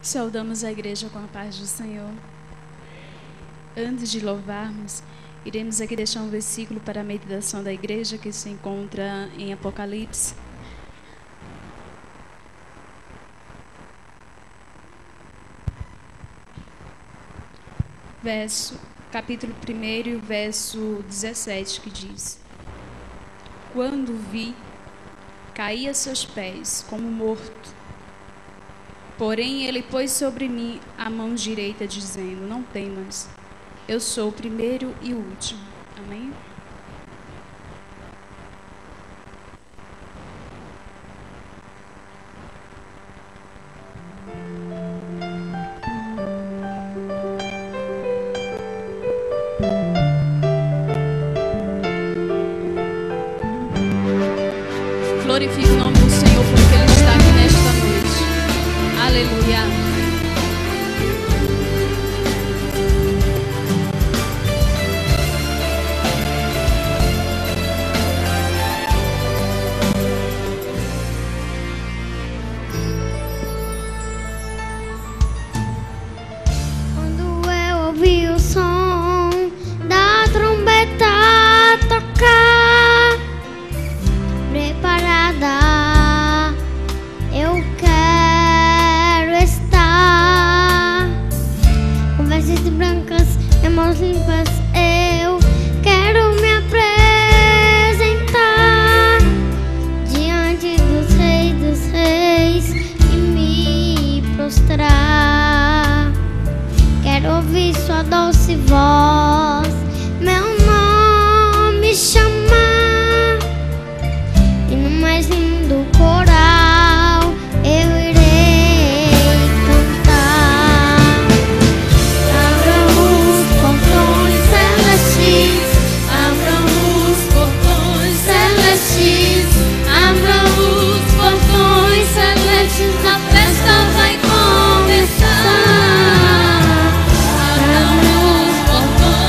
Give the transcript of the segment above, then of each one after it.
Saudamos a igreja com a paz do Senhor. Antes de louvarmos, iremos aqui deixar um versículo para a meditação da igreja que se encontra em Apocalipse. Capítulo 1, verso 17, que diz: Quando vi, caí a seus pés como morto. Porém, ele pôs sobre mim a mão direita, dizendo: Não temas, eu sou o primeiro e o último. Amém? Glorifique o nome do Senhor porque Ele está aqui nesta noite. Aleluia. Quando eu ouvi o som da trombeta tocar, preparada eu quero estar, com vestes brancas e mãos limpas eu quero me apresentar diante dos reis e me prostrar. Quero ouvir sua doce voz, meu nome chamar, e no mais lindo coral eu irei cantar. Abram os portões celestes, abram os portões celestes, abram os portões celestes, a festa vai começar. Abram os portões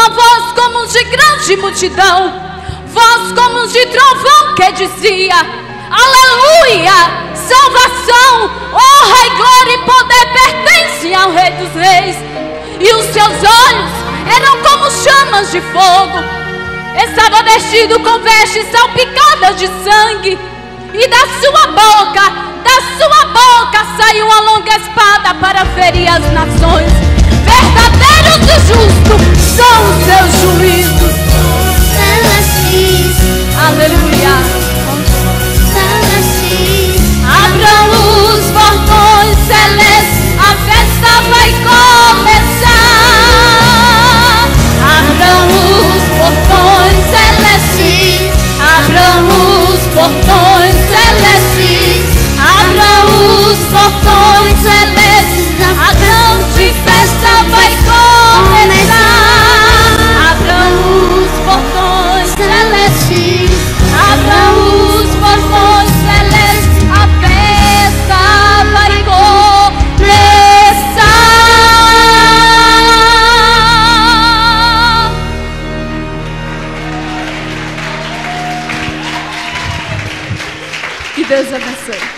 uma voz como de grande multidão, voz como de trovão que dizia: aleluia, salvação, honra e glória e poder pertencem ao Rei dos Reis. E os seus olhos eram como chamas de fogo, estava vestido com vestes salpicadas de sangue, e da sua boca saiu uma longa espada para ferir as nações. Verdadeiros e justos são os seus juízos. Aleluia. Abram os portões celestes, a festa vai começar. Abram os portões celestes, abram os portões celestes, abram os portões celestes, a grande festa vai começar. Abram os portões celestes, abram os portões celestes, a festa vai começar. Que Deus abençoe.